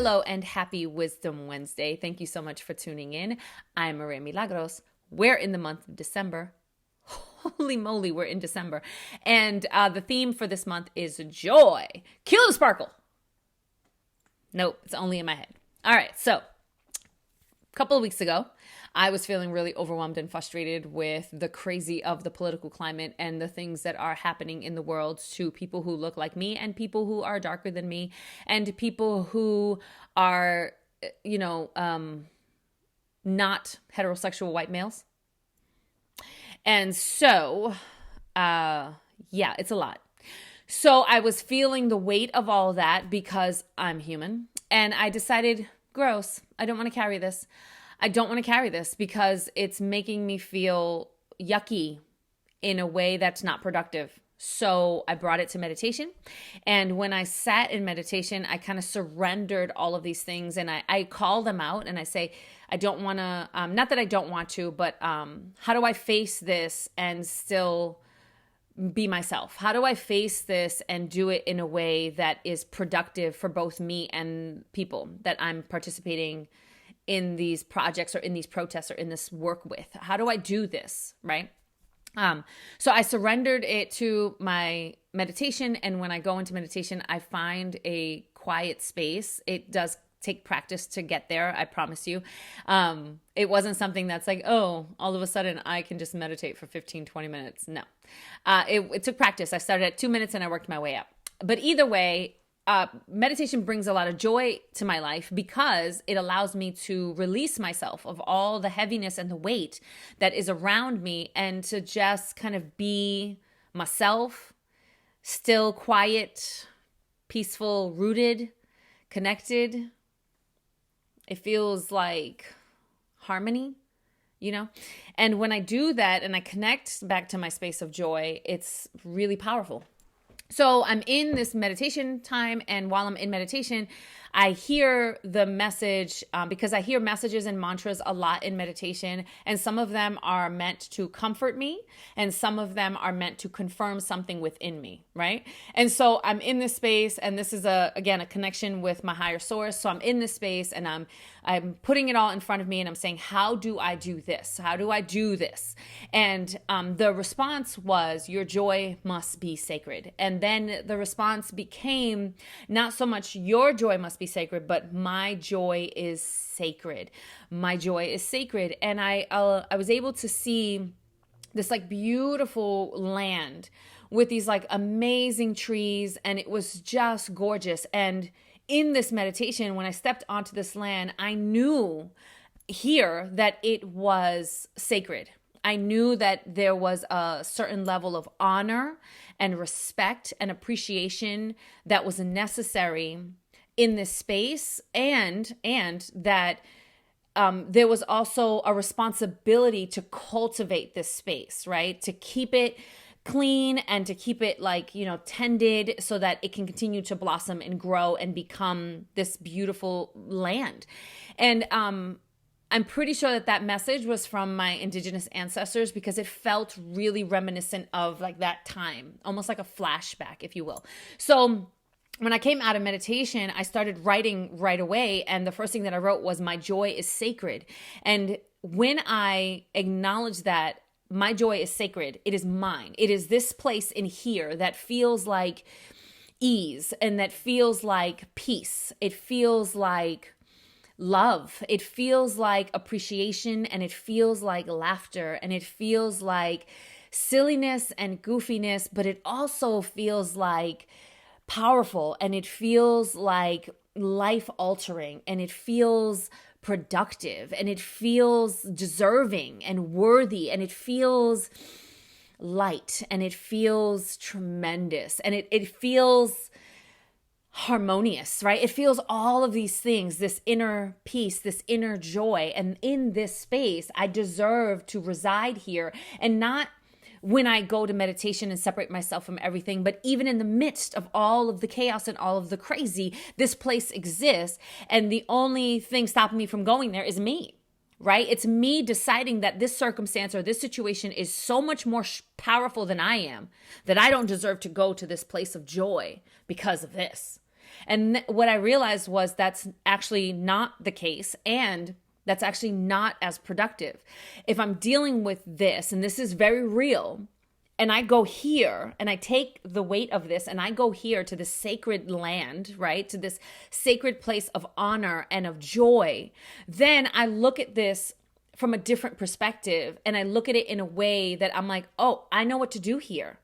Hello and happy Wisdom Wednesday. Thank you so much for tuning in. I'm Maria Milagros. We're in the month of December. Holy moly, we're in December. And the theme for this month is joy. Cue the sparkle. Nope, it's only in my head. All right, so a couple of weeks ago, I was feeling really overwhelmed and frustrated with the crazy of the political climate and the things that are happening in the world to people who look like me and people who are darker than me and people who are, not heterosexual white males. And so, it's a lot. So I was feeling the weight of all of that because I'm human. And I decided, gross, I don't want to carry this. I don't want to carry this because it's making me feel yucky in a way that's not productive. So I brought it to meditation. And when I sat in meditation, I kind of surrendered all of these things and I call them out and I say, I don't want to, not that I don't want to, but how do I face this and still be myself? How do I face this and do it in a way that is productive for both me and people that I'm participating in these projects or in these protests or in this work with? How do I do this, right? So I surrendered it to my meditation. And when I go into meditation, I find a quiet space. It does take practice to get there, I promise you. It wasn't something that's like, oh, all of a sudden I can just meditate for 15, 20 minutes. No, it took practice. I started at 2 minutes and I worked my way up. But either way, meditation brings a lot of joy to my life because it allows me to release myself of all the heaviness and the weight that is around me and to just kind of be myself, still, quiet, peaceful, rooted, connected. It feels like harmony, And when I do that and I connect back to my space of joy, it's really powerful. So I'm in this meditation time, and while I'm in meditation, I hear the message because I hear messages and mantras a lot in meditation, and some of them are meant to comfort me, and some of them are meant to confirm something within me, right? And so I'm in this space, and this is a connection with my higher source. So I'm in this space, and I'm putting it all in front of me, and I'm saying, how do I do this? How do I do this? And the response was, your joy must be sacred. And then the response became not so much your joy must be sacred, but my joy is sacred. My joy is sacred. And I was able to see this like beautiful land with these like amazing trees, and it was just gorgeous. And in this meditation, when I stepped onto this land, I knew here that it was sacred. I knew that there was a certain level of honor and respect and appreciation that was necessary in this space, and that there was also a responsibility to cultivate this space, right? To keep it clean and to keep it tended so that it can continue to blossom and grow and become this beautiful land. And I'm pretty sure that message was from my indigenous ancestors because it felt really reminiscent of like that time, almost like a flashback, if you will. So when I came out of meditation, I started writing right away. And the first thing that I wrote was, my joy is sacred. And when I acknowledge that my joy is sacred, it is mine. It is this place in here that feels like ease and that feels like peace. It feels like love. It feels like appreciation, and it feels like laughter, and it feels like silliness and goofiness, but it also feels like powerful, and it feels like life altering, and it feels productive, and it feels deserving and worthy, and it feels light, and it feels tremendous, and it feels harmonious, right? It feels all of these things, this inner peace, this inner joy. And in this space, I deserve to reside here, and not when I go to meditation and separate myself from everything, but even in the midst of all of the chaos and all of the crazy, this place exists. And the only thing stopping me from going there is me, right? It's me deciding that this circumstance or this situation is so much more powerful than I am, that I don't deserve to go to this place of joy because of this. And what I realized was that's actually not the case. And that's actually not as productive. If I'm dealing with this, and this is very real, and I go here and I take the weight of this and I go here to this sacred land, right? To this sacred place of honor and of joy, then I look at this from a different perspective and I look at it in a way that I'm like, oh, I know what to do here.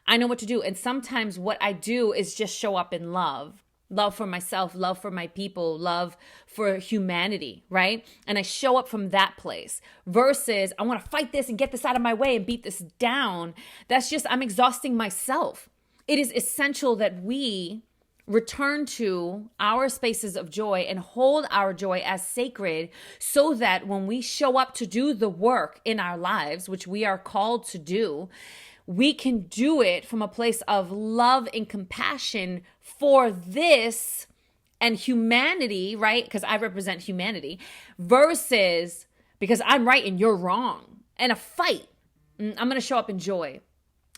I know what to do. And sometimes what I do is just show up in love. Love for myself, love for my people, love for humanity, right? And I show up from that place versus I want to fight this and get this out of my way and beat this down. That's just, I'm exhausting myself. It is essential that we return to our spaces of joy and hold our joy as sacred so that when we show up to do the work in our lives, which we are called to do, we can do it from a place of love and compassion for this and humanity, right? Because I represent humanity versus because I'm right and you're wrong. And a fight, I'm going to show up in joy.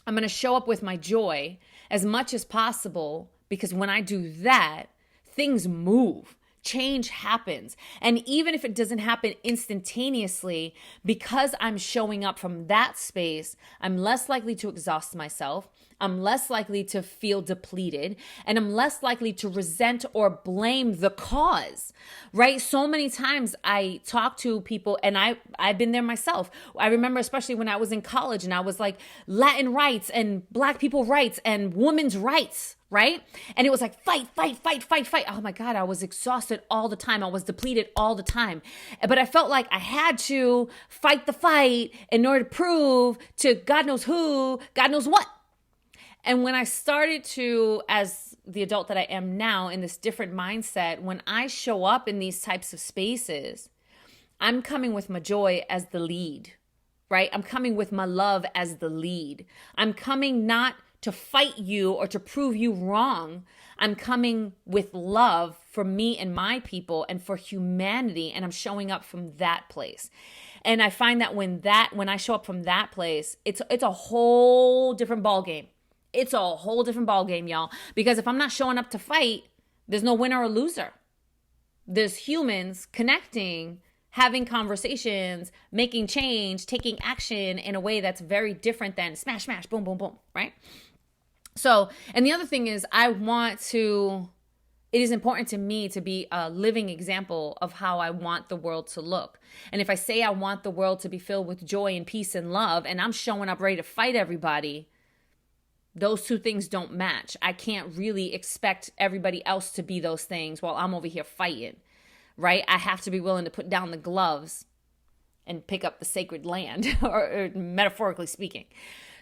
I'm going to show up with my joy as much as possible because when I do that, things move. Change happens. And even if it doesn't happen instantaneously, because I'm showing up from that space, I'm less likely to exhaust myself. I'm less likely to feel depleted, and I'm less likely to resent or blame the cause, right? So many times I talk to people, and I've been there myself. I remember especially when I was in college and I was like Latin rights and Black people rights and women's rights, right? And it was like fight, fight, fight, fight, fight. Oh my God, I was exhausted all the time. I was depleted all the time. But I felt like I had to fight the fight in order to prove to God knows who, God knows what. And when I started to, as the adult that I am now in this different mindset, when I show up in these types of spaces, I'm coming with my joy as the lead, right? I'm coming with my love as the lead. I'm coming not to fight you or to prove you wrong. I'm coming with love for me and my people and for humanity, and I'm showing up from that place. And I find that when I show up from that place, it's a whole different ballgame. It's a whole different ballgame, y'all. Because if I'm not showing up to fight, there's no winner or loser. There's humans connecting, having conversations, making change, taking action in a way that's very different than smash, smash, boom, boom, boom, right? So, and the other thing is it is important to me to be a living example of how I want the world to look. And if I say I want the world to be filled with joy and peace and love, and I'm showing up ready to fight everybody, those two things don't match. I can't really expect everybody else to be those things while I'm over here fighting, right? I have to be willing to put down the gloves and pick up the sacred land, or metaphorically speaking.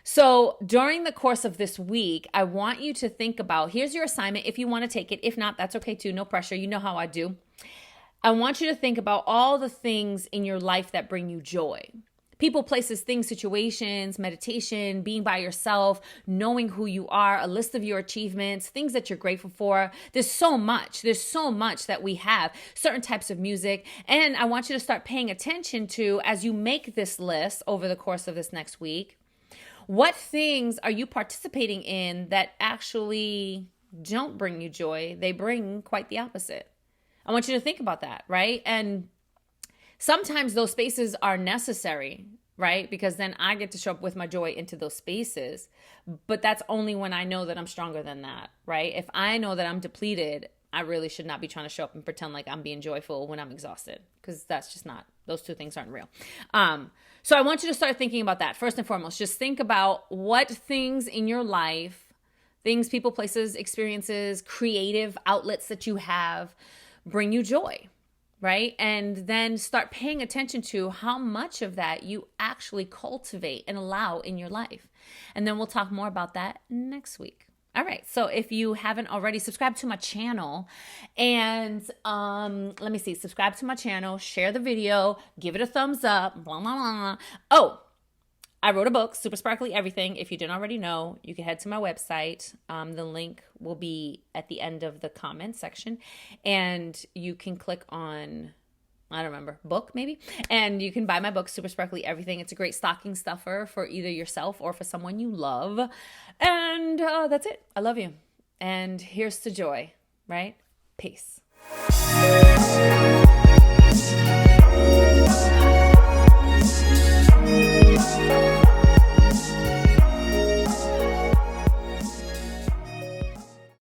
So during the course of this week, I want you to think about, here's your assignment if you want to take it. If not, that's okay too. No pressure. You know how I do. I want you to think about all the things in your life that bring you joy. People, places, things, situations, meditation, being by yourself, knowing who you are, a list of your achievements, things that you're grateful for. There's so much that we have, certain types of music. And I want you to start paying attention to, as you make this list over the course of this next week, what things are you participating in that actually don't bring you joy? They bring quite the opposite. I want you to think about that, right? And sometimes those spaces are necessary, right? Because then I get to show up with my joy into those spaces. But that's only when I know that I'm stronger than that, right? If I know that I'm depleted, I really should not be trying to show up and pretend like I'm being joyful when I'm exhausted, because that's just not, those two things aren't real. So I want you to start thinking about that. First and foremost, just think about what things in your life, things, people, places, experiences, creative outlets that you have bring you joy, right? And then start paying attention to how much of that you actually cultivate and allow in your life. And then we'll talk more about that next week. All right. So if you haven't already, subscribe to my channel and let me see, subscribe to my channel, share the video, give it a thumbs up, blah, blah, blah. Oh, I wrote a book, Super Sparkly Everything. If you didn't already know, you can head to my website. The link will be at the end of the comment section, and you can click on, I don't remember, book maybe, and you can buy my book, Super Sparkly Everything. It's a great stocking stuffer for either yourself or for someone you love. And that's it. I love you. And here's to joy. right? Peace.